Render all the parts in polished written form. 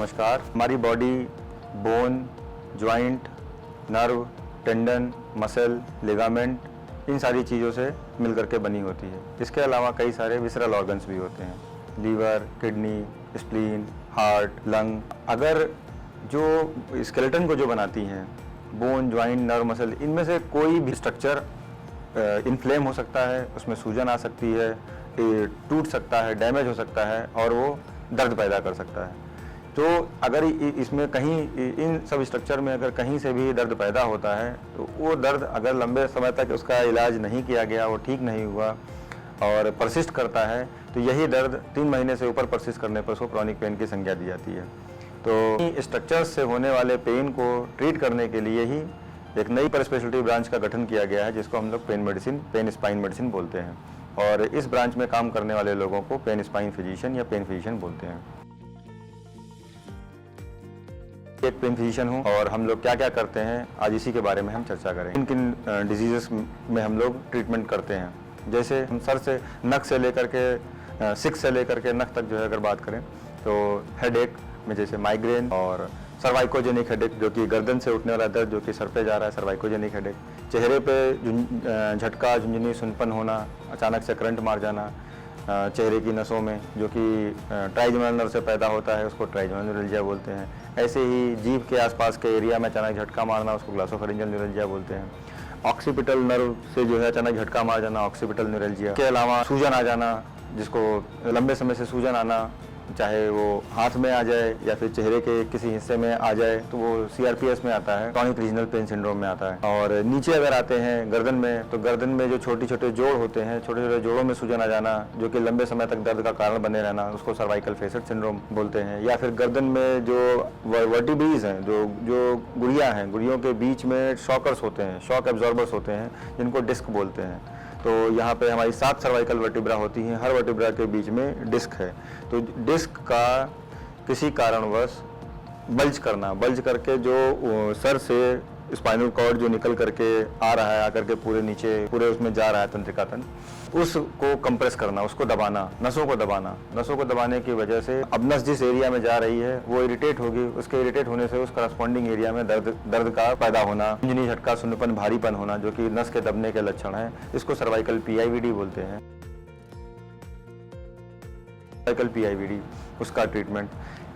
नमस्कार। हमारी body bone, joint, nerve, tendon, muscle, ligament इन सारी चीज़ों से मिलकर के बनी होती है। इसके अलावा कई सारे विसरल ऑर्गन्स भी होते हैं, liver, kidney, spleen, heart, lung. अगर जो स्केलेटन को जो बनाती हैं, बोन, जॉइंट, नर्व, मसल, इनमें से कोई भी स्ट्रक्चर इन्फ्लेम हो सकता है, उसमें सूजन आ सकती है, टूट सकता है, डैमेज हो सकता है और वो दर्द पैदा कर सकता है। तो अगर इसमें कहीं इन सब स्ट्रक्चर में अगर कहीं से भी दर्द पैदा होता है तो वो दर्द अगर लंबे समय तक उसका इलाज नहीं किया गया, वो ठीक नहीं हुआ और परसिस्ट करता है, तो यही दर्द 3 महीने से ऊपर परसिस्ट करने पर उसको क्रॉनिक पेन की संज्ञा दी जाती है। तो स्ट्रक्चर्स से होने वाले पेन को ट्रीट करने के लिए ही एक नई पर स्पेशलिटी ब्रांच का गठन किया गया है, जिसको हम लोग pain medicine, pain spine medicine बोलते हैं। और इस ब्रांच में काम करने वाले लोगों को पेन स्पाइन फिजिशियन या पेन फिजिशियन बोलते हैं। एक पेन फिजिशियन हूँ और हम लोग क्या क्या करते हैं आज इसी के बारे में हम चर्चा करें। किन किन डिजीज़ेस में हम लोग ट्रीटमेंट करते हैं, जैसे हम सर से नक से लेकर के सिक्स से लेकर के नक तक जो है अगर बात करें तो हेडेक में जैसे माइग्रेन और सर्वाइकोजेनिक हेडेक जो कि गर्दन से उठने वाला दर्द जो कि सर पे जा रहा है, सर्वाइकोजेनिक हेडेक। चेहरे पे झटका, झुंझुनी, सुनपन होना, अचानक से करंट मार जाना चेहरे की नसों में जो कि ट्राइजेमिनल नर्व से पैदा होता है, उसको ट्राइजेमिनल न्यूरल्जिया बोलते हैं। ऐसे ही जीभ के आसपास के एरिया में अचानक झटका मारना, उसको ग्लॉसोफेरिंजियल न्यूरल्जिया बोलते हैं। ऑक्सीपिटल नर्व से जो है अचानक झटका मार जाना, ऑक्सीपिटल न्यूरल्जिया। के अलावा सूजन आ जाना, जिसको लंबे समय से सूजन आना, चाहे वो हाथ में आ जाए या फिर चेहरे के किसी हिस्से में आ जाए, तो वो सीआरपीएस में आता है, क्रॉनिक रीजनल पेन सिंड्रोम में आता है। और नीचे अगर आते हैं गर्दन में, तो गर्दन में जो छोटे छोटे जोड़ होते हैं, छोटे छोटे जोड़ों में सूजन आ जाना जो कि लंबे समय तक दर्द का कारण बने रहना, उसको सर्वाइकल फेसेट सिंड्रोम बोलते हैं। या फिर गर्दन में जो वर्टिब्रीज हैं, जो गुड़िया हैं, गुड़ियों के बीच में शॉकर्स होते हैं, शॉक एब्जॉर्बर्स होते हैं, जिनको डिस्क बोलते हैं। तो यहाँ पे हमारी 7 सर्वाइकल वर्टिब्रा होती हैं, हर वर्टिब्रा के बीच में डिस्क है। तो डिस्क का किसी कारणवश बल्ज करना, बल्ज करके जो सर से स्पाइनल कॉर्ड जो निकल करके आ रहा है, आकर के पूरे नीचे पूरे उसमें जा रहा है तंत्रिका तंत्र, उसको कंप्रेस करना, उसको दबाना, नसों को दबाना। नसों को दबाने की वजह से अब नस जिस एरिया में जा रही है वो इरिटेट होगी, उसके इरिटेट होने से उस करस्पॉन्डिंग एरिया में दर्द का पैदा होना, झुंझुनी, झटका, सुन्नपन, भारीपन होना जो कि नस के दबने के लक्षण हैं, इसको सर्वाइकल पीआईवीडी बोलते हैं। सर्वाइकल पीआईवीडी उसका ट्रीटमेंट।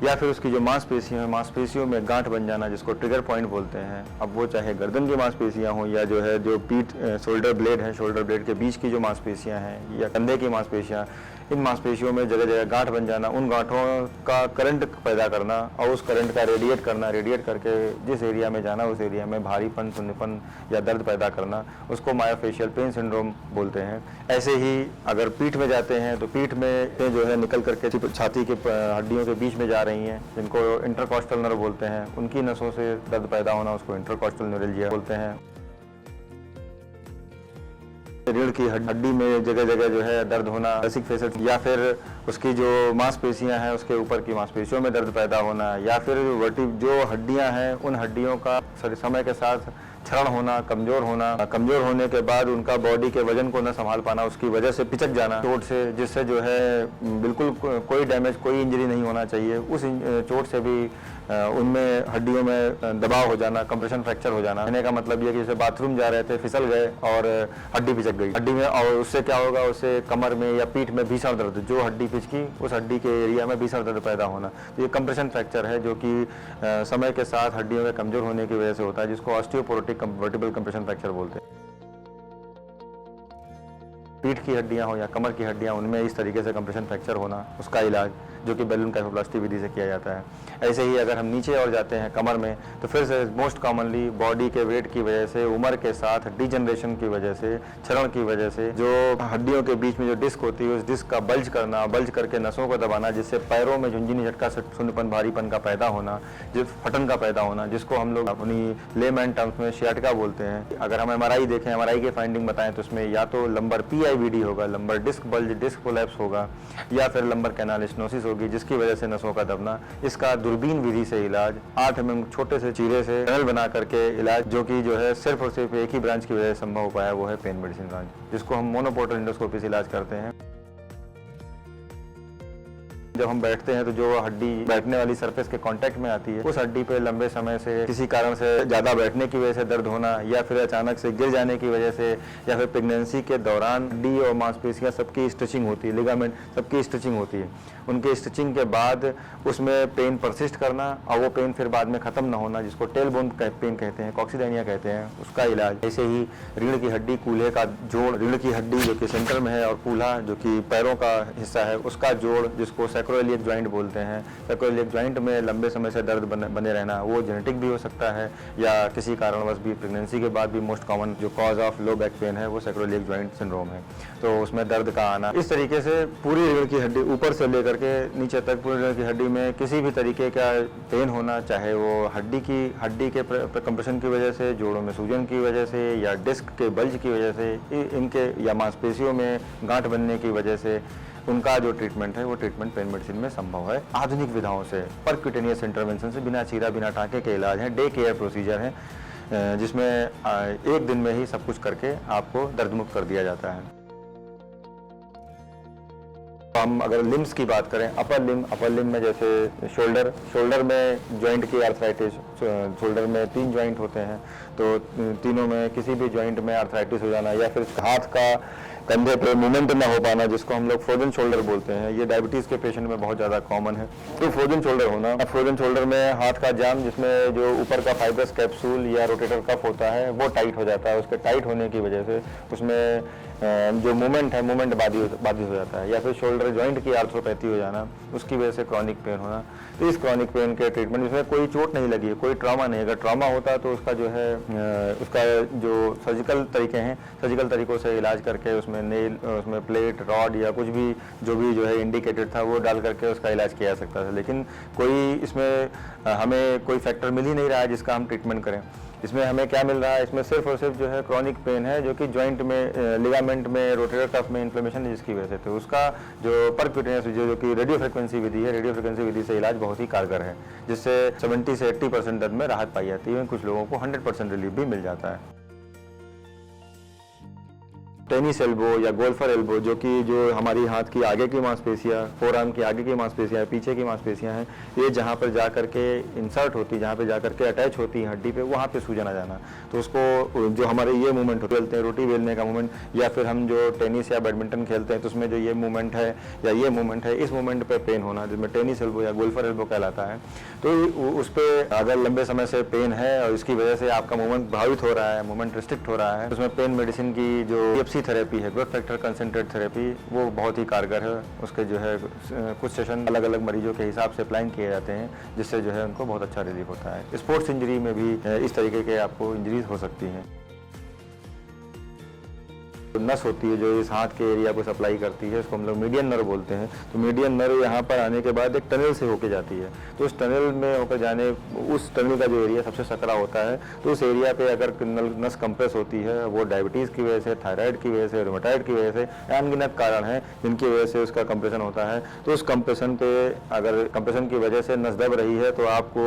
या फिर उसकी जो मांसपेशियां हैं, मांसपेशियों में गांठ बन जाना, जिसको ट्रिगर पॉइंट बोलते हैं। अब वो चाहे गर्दन की मांसपेशियां हों या जो है जो पीठ शोल्डर ब्लेड है, शोल्डर ब्लेड के बीच की जो मांसपेशियां हैं या कंधे की मांसपेशियां, इन मांसपेशियों में जगह जगह गांठ बन जाना, उन गांठों का करंट पैदा करना और उस करंट का रेडिएट करना, रेडिएट करके जिस एरिया में जाना उस एरिया में भारीपन, सुन्नपन या दर्द पैदा करना, उसको मायोफेशियल पेन सिंड्रोम बोलते हैं। ऐसे ही अगर पीठ में जाते हैं तो पीठ में जो है निकल करके छाती के हड्डियों के बीच में जा रही हैं, जिनको इंटरकॉस्टल नर्व बोलते हैं, उनकी नसों से दर्द पैदा होना, उसको इंटरकॉस्टल न्यूरल्जिया बोलते हैं। रीढ़ की हड्डी में जगह जगह जो है दर्द होना, लसिक फेसेट, या फिर उसकी जो मांसपेशियां हैं उसके ऊपर की मांसपेशियों में दर्द पैदा होना, या फिर जो हड्डियां हैं उन हड्डियों का समय के साथ क्षरण होना, कमजोर होना, कमजोर होने के बाद उनका बॉडी के वजन को न संभाल पाना, उसकी वजह से पिचक जाना चोट से, जिससे जो है बिल्कुल कोई डैमेज, कोई इंजरी नहीं होना चाहिए, उस चोट से भी उनमें हड्डियों में दबाव हो जाना, कंप्रेशन फ्रैक्चर हो जाना। कहने का मतलब ये कि जैसे बाथरूम जा रहे थे, फिसल गए और हड्डी पिचक गई हड्डी में, और उससे क्या होगा, उससे कमर में या पीठ में भीषण दर्द, जो हड्डी पिचकी उस हड्डी के एरिया में भीषण दर्द पैदा होना। तो ये कंप्रेशन फ्रैक्चर है जो कि समय के साथ हड्डियों के कमजोर होने की वजह से होता है, जिसको ऑस्टियोपोरोटिक वर्टिब्रल कंप्रेशन फ्रैक्चर बोलते हैं। पीठ की हड्डियां हो या कमर की हड्डियां, उनमें इस तरीके से कंप्रेशन फ्रैक्चर होना, उसका इलाज जो कि बैलून काइफोप्लास्टी विधि से किया जाता है। ऐसे ही अगर हम नीचे और जाते हैं कमर में, तो फिर से मोस्ट कॉमनली बॉडी के वेट की वजह से, उम्र के साथ डिजनरेशन की वजह से, क्षरण की वजह से जो हड्डियों के बीच में जो डिस्क होती है उस डिस्क का बल्ज करना, बल्ज करके नसों को दबाना, जिससे पैरों में झुंझुनी, झटका, सुन्नपन, भारीपन का पैदा होना, जो फटन का पैदा होना, जिसको हम लोग अपनी लेमैन टर्म्स में शियाटिका बोलते हैं। अगर हम एमआरआई देखें, एमआरआई के फाइंडिंग बताएं तो उसमें या तो लंबर पीआईवीडी होगा, lumbar disc bulge, disc collapse होगा, या फिर लंबर कैनाल स्टेनोसिस होगी, जिसकी वजह से नसों का दबना। इसका दूरबीन विधि से इलाज, 8 mm छोटे से चीरे से टनल बना करके इलाज, जो कि जो है सिर्फ और सिर्फ एक ही ब्रांच की वजह से संभव हो पाया, वो है पेन मेडिसिन ब्रांच, जिसको हम मोनोपोर्टल एंडोस्कोपी से इलाज करते हैं। जब हम बैठते हैं तो जो हड्डी बैठने वाली सरफेस के कांटेक्ट में आती है, उस हड्डी पे लंबे समय से किसी कारण से ज़्यादा बैठने की वजह से दर्द होना, या फिर अचानक से गिर जाने की वजह से, या फिर प्रेगनेंसी के दौरान हड्डी और मांसपेशियां सबकी स्ट्रेचिंग होती है, लिगामेंट सबकी स्ट्रेचिंग होती है। उनके स्टिचिंग के बाद उसमें पेन परसिस्ट करना और वो पेन फिर बाद में ख़त्म ना होना, जिसको टेल बोन पेन कहते हैं, कॉक्सीडायनिया कहते हैं, उसका इलाज। ऐसे ही रीढ़ की हड्डी, कूल्हे का जोड़, रीढ़ की हड्डी जो कि सेंटर में है और कूल्हा जो कि पैरों का हिस्सा है, उसका जोड़ जिसको सैक्रोइलियक जॉइंट बोलते हैं। सैक्रोइलियक जॉइंट में लंबे समय से दर्द बने रहना, वो जेनेटिक भी हो सकता है या किसी कारणवश भी प्रेगनेंसी के बाद भी मोस्ट कॉमन जो cause of low back pain है वो सैक्रोइलियक जॉइंट सिंड्रोम है। तो उसमें दर्द का आना, इस तरीके से पूरी रीढ़ की हड्डी ऊपर से लेकर के नीचे तक पूरी रीढ़ की हड्डी में किसी भी तरीके का पेन होना, चाहे वो हड्डी के कंप्रेशन की वजह से, जोड़ों में सूजन की वजह से, या डिस्क के बल्ज की वजह से, इनके या मांसपेशियों में गांठ बनने की वजह से, उनका जो ट्रीटमेंट है वो ट्रीटमेंट पेन मेडिसिन में संभव है। आधुनिक विधाओं से, परक्यूटेनियस इंटरवेंशन से, बिना चीरा बिना टाँके के इलाज है। डे केयर प्रोसीजर है जिसमें एक दिन में ही सब कुछ करके आपको दर्द मुक्त कर दिया जाता है। हम अगर लिम्स की बात करें, अपर लिम में जैसे शोल्डर में जॉइंट की आर्थराइटिस, शोल्डर में 3 जॉइंट होते हैं, तो तीनों में किसी भी जॉइंट में आर्थराइटिस हो जाना, या फिर हाथ का कंधे पे मूवमेंट ना हो पाना, जिसको हम लोग फ्रोजन शोल्डर बोलते हैं, ये डायबिटीज़ के पेशेंट में बहुत ज़्यादा कॉमन है। तो फ्रोजन शोल्डर होना, फ्रोजन शोल्डर में हाथ का जाम, जिसमें जो ऊपर का फाइब्रस कैप्सूल या रोटेटर कफ होता है वो टाइट हो जाता है, उसके टाइट होने की वजह से उसमें जो मूवमेंट है, मूवमेंट बाधित हो जाता है। या फिर शोल्डर जॉइंट की आर्थ्रोपैथी हो जाना, उसकी वजह से क्रॉनिक पेन होना। तो इस क्रॉनिक पेन के ट्रीटमेंट, इसमें कोई चोट नहीं लगी है, कोई ट्रॉमा नहीं। अगर ट्रॉमा होता तो उसका जो है उसका जो सर्जिकल तरीके हैं, सर्जिकल तरीकों से इलाज करके उसमें नेल, उसमें प्लेट, रॉड या कुछ भी जो है इंडिकेटेड था वो डाल करके उसका इलाज किया जा सकता था। लेकिन कोई इसमें हमें कोई फैक्टर मिल ही नहीं रहा है जिसका हम ट्रीटमेंट करें। इसमें हमें क्या मिल रहा है, इसमें सिर्फ और सिर्फ जो है क्रॉनिक पेन है, जो कि जॉइंट में, लिगामेंट में, रोटेटर कफ में इन्फ्लेमेशन है जिसकी वजह से। तो उसका जो परक्यूटेनियस जो कि रेडियो फ्रिक्वेंसी विधि है, रेडियो फ्रिक्वेंसी विधि से इलाज बहुत ही कारगर है, जिससे 70 से 80% दर्द में राहत पाई जाती है। कुछ लोगों को 100% रिलीफ भी मिल जाता है। टेनिस एल्बो या गोल्फर एल्बो, जो हमारी हाथ की आगे की मांसपेशियां, फोर आर्म की आगे की मांसपेशियां, पीछे की मांसपेशियां हैं, ये जहाँ पर जा करके इंसर्ट होती, जहाँ पे जा करके अटैच होती है हड्डी पे, वहाँ पे सूजन आ जाना। तो उसको जो हमारे ये मूवमेंट होते हैं, रोटी बेलने का मूवमेंट, या फिर हम जो टेनिस या बैडमिंटन खेलते हैं तो उसमें जो ये मूवमेंट है या ये मूवमेंट है, इस मूवमेंट पे पेन होना, जिसमें टेनिस एल्बो या गोल्फर एल्बो कहलाता है। तो उस पर अगर लंबे समय से पेन है और इसकी वजह से आपका मूवमेंट प्रभावित हो रहा है, मूवमेंट रिस्ट्रिक्ट हो रहा है, उसमें पेन मेडिसिन की जो थेरेपी है, ग्रोथ फैक्टर कंसंट्रेट थेरेपी, वो बहुत ही कारगर है। उसके जो है कुछ सेशन अलग अलग मरीजों के हिसाब से प्लान किए जाते हैं, जिससे जो है उनको बहुत अच्छा रिलीफ होता है। स्पोर्ट्स इंजरी में भी इस तरीके के आपको इंजरीज हो सकती हैं। नस होती है जो इस हाथ के एरिया को सप्लाई करती है, इसको हम लोग मीडियन नर्व बोलते हैं। तो मीडियन नर्व यहाँ पर आने के बाद एक टनल से होके जाती है, तो उस टनल में होकर जाने, उस टनल का जो एरिया सबसे सकरा होता है, तो उस एरिया पे अगर नस कंप्रेस होती है, वो डायबिटीज़ की वजह से, थायराइड की वजह से, रोमेटाइड की वजह से, अनगिनत कारण है जिनकी वजह से उसका कंप्रेशन होता है। तो उस कंप्रेशन पे, अगर कंप्रेशन की वजह से नस दब रही है, तो आपको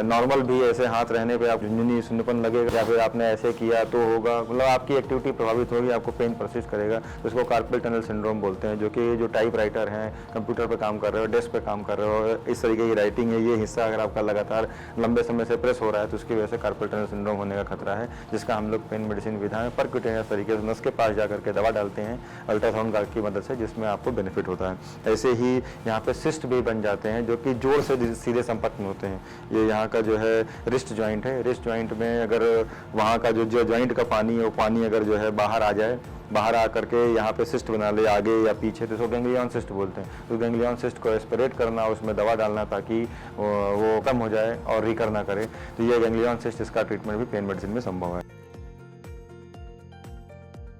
नॉर्मल भी ऐसे हाथ रहने पर आप झुंझुनी सुन्नपन लगेगा, या फिर आपने ऐसे किया तो होगा, मतलब आपकी एक्टिविटी प्रभावित होगी, आपको पेन परसिस्ट करेगा। तो इसको कार्पल टनल सिंड्रोम बोलते हैं, जो टाइप राइटर हैं, कंप्यूटर पे काम कर रहे हो, डेस्क पे काम कर रहे हो, इस तरीके की राइटिंग है, ये हिस्सा अगर आपका लगातार लंबे समय से प्रेस हो रहा है तो उसकी वजह से कार्पल टनल सिंड्रोम होने का खतरा है, जिसका हम लोग पेन मेडिसिन विधा में परक्यूटेनियस तरीके से नस के पास जाकर के दवा डालते हैं अल्ट्रासाउंड की मदद से, जिसमें आपको बेनिफिट होता है। ऐसे ही यहाँ पे सिस्ट भी बन जाते हैं, जो कि जोड़ से सीधे संपर्क में होते हैं। ये यहाँ का जो है रिस्ट जॉइंट है, रिस्ट जॉइंट में अगर वहाँ का जो जॉइंट का पानी है, वो पानी अगर जो है बाहर आ जाए, बाहर आकर के यहाँ पे सिस्ट बना ले आगे या पीछे, तो इसको गैंग्लियन सिस्ट बोलते हैं। तो गैंग्लियन सिस्ट को एस्पिरेट करना, उसमें दवा डालना ताकि वो कम हो जाए और रिकर ना करे। तो ये गैंग्लियन सिस्ट, इसका ट्रीटमेंट भी पेन मेडिसिन में संभव है।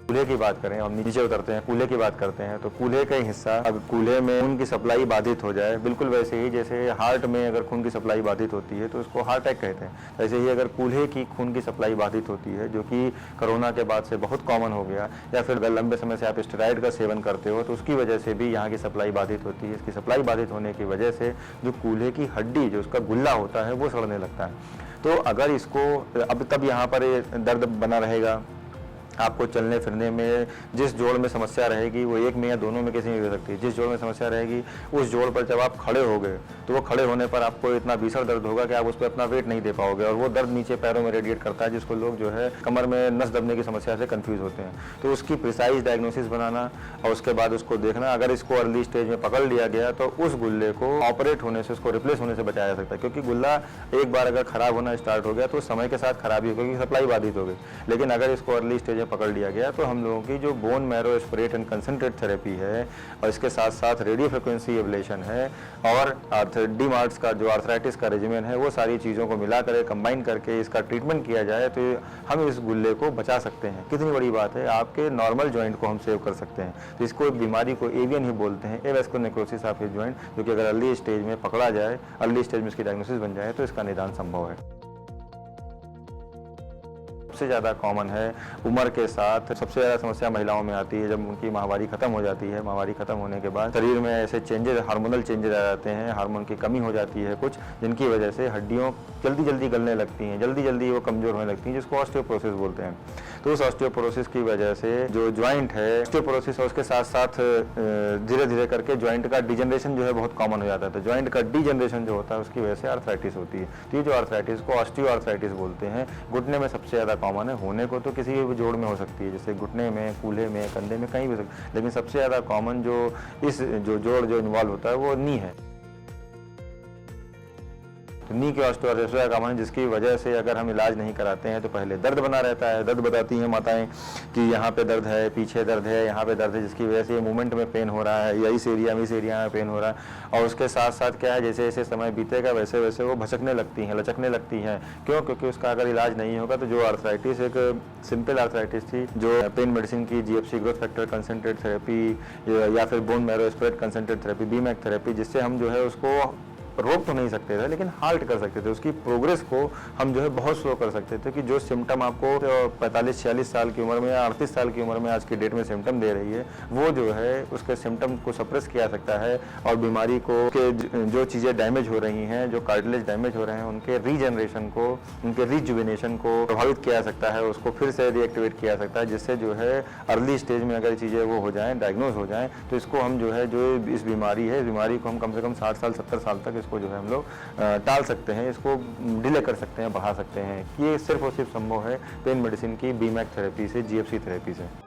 कूल्हे की बात करें, हम नीचे उतरते हैं, कूल्हे की बात करते हैं। तो कूल्हे का हिस्सा, अब कूल्हे में खून की सप्लाई बाधित हो जाए, बिल्कुल वैसे ही जैसे हार्ट में अगर खून की सप्लाई बाधित होती है तो उसको हार्ट अटैक कहते हैं। वैसे ही अगर कूल्हे की खून की सप्लाई बाधित होती है, जो कि कोरोना के बाद से बहुत कॉमन हो गया, या फिर अगर लंबे समय से आप स्टेरॉइड का सेवन करते हो तो उसकी वजह से भी यहाँ की सप्लाई बाधित होती है। इसकी सप्लाई बाधित होने की वजह से जो कूल्हे की हड्डी, जो उसका गुल्ला होता है, वो सड़ने लगता है। तो अगर इसको अब तब यहाँ पर दर्द बना रहेगा, आपको चलने फिरने में जिस जोड़ में समस्या रहेगी वो एक में या दोनों में किसी में भी हो सकती है। जिस जोड़ में समस्या रहेगी उस जोड़ पर जब आप खड़े हो गए तो वो खड़े होने पर आपको इतना भीषण दर्द होगा कि आप उस पर अपना वेट नहीं दे पाओगे, और वो दर्द नीचे पैरों में रेडिएट करता है, जिसको लोग जो है कमर में नस दबने की समस्या से कंफ्यूज होते हैं। तो उसकी प्रिसाइज डायग्नोसिस बनाना और उसके बाद उसको देखना, अगर इसको अर्ली स्टेज में पकड़ लिया गया तो उस गुल्ले को ऑपरेट होने से, उसको रिप्लेस होने से बचाया जा सकता है। क्योंकि गुल्ला एक बार अगर खराब होना स्टार्ट हो गया तो समय के साथ खराबी होगी, क्योंकि सप्लाई बाधित हो गई। लेकिन अगर इसको अर्ली स्टेज में पकड़ लिया गया तो हम लोगों की जो bone marrow aspirate and concentrate therapy है और इसके साथ साथ रेडियो फ्रिक्वेंसी एब्लेशन है और डीमार्ट्स का जो आर्थराइटिस का रेजिमेन है, वो सारी चीज़ों को मिला कर कंबाइन करके इसका ट्रीटमेंट किया जाए तो हम इस गुल्ले को बचा सकते हैं। कितनी बड़ी बात है, आपके नॉर्मल जॉइंट को हम सेव कर सकते हैं। तो इसको एक बीमारी को एवियन ही बोलते हैं, avascular necrosis of hip joint, जो कि अगर अर्ली स्टेज में पकड़ा जाए, अर्ली स्टेज में इसकी डायग्नोसिस बन जाए तो इसका निदान संभव है। सबसे ज़्यादा कॉमन है उम्र के साथ, सबसे ज़्यादा समस्या महिलाओं में आती है जब उनकी माहवारी खत्म हो जाती है। माहवारी खत्म होने के बाद शरीर में ऐसे चेंजेस, हार्मोनल चेंजेस आ जाते हैं, हार्मोन की कमी हो जाती है कुछ, जिनकी वजह से हड्डियों जल्दी जल्दी गलने लगती हैं, जल्दी जल्दी वो कमज़ोर होने लगती हैं, जिसको ऑस्टियोपोरोसिस बोलते हैं। तो उस ऑस्टियोपोरोसिस की वजह से जो ज्वाइंट है, ऑस्टियोपोरोसिस और उसके साथ साथ धीरे धीरे करके ज्वाइंट का डिजनरेशन जो है बहुत कॉमन हो जाता है। तो ज्वाइंट का डिजनरेशन जो होता है उसकी वजह से आर्थराइटिस होती है। तो ये जो आर्थराइटिस को ऑस्टियो आर्थराइटिस बोलते हैं। घुटने में सबसे ज़्यादा कॉमन है, होने को तो किसी भी जोड़ में हो सकती है, जैसे घुटने में, कूल्हे में, कंधे में, कहीं भी हो सकती है, लेकिन सबसे ज़्यादा कॉमन जो इस जो जोड़ जो इन्वॉल्व होता है वो नी है। नी के ऑस्टियोआर्थराइटिस का कॉमन, जिसकी वजह से अगर हम इलाज नहीं कराते हैं तो पहले दर्द बना रहता है। दर्द बताती हैं माताएं कि यहाँ पे दर्द है, पीछे दर्द है, यहाँ पे दर्द है, जिसकी वजह से मूवमेंट में पेन हो रहा है या इस एरिया में पेन हो रहा है। और उसके साथ साथ क्या है, जैसे जैसे समय बीतेगा वैसे वैसे वो भचकने लगती हैं, लचकने लगती हैं। क्यों? क्योंकि उसका अगर इलाज नहीं होगा तो जो आर्थराइटिस एक सिंपल आर्थराइटिस थी, जो पेन मेडिसिन की GFC growth factor concentrate therapy या फिर bone marrow aspirate concentrate therapy, BMAC therapy, जिससे हम जो है उसको रोक तो नहीं सकते थे लेकिन हाल्ट कर सकते थे, उसकी प्रोग्रेस को हम जो है बहुत स्लो कर सकते थे। कि जो सिम्टम आपको 45-46 साल की उम्र में या 38 साल की उम्र में आज की डेट में सिम्टम दे रही है, वो जो है उसके सिम्टम को सप्रेस किया सकता है और बीमारी को के जो चीज़ें डैमेज हो रही हैं, जो कार्टिलेज डैमेज हो रहे हैं, उनके रीजनरेशन को, उनके रिजुविनेशन को प्रभावित किया सकता है, उसको फिर से रीएक्टिवेट किया सकता है, जिससे जो है अर्ली स्टेज में अगर चीज़ें वो हो जाएँ, डायग्नोज हो जाएँ, तो इसको हम जो है, जो इस बीमारी है, इस बीमारी को हम कम से कम 60 साल 70 साल तक इसको जो है हम लोग टाल सकते हैं, इसको डिले कर सकते हैं, बढ़ा सकते हैं। ये सिर्फ और सिर्फ संभव है पेन मेडिसिन की BMAC थेरेपी से, GFC थेरेपी से।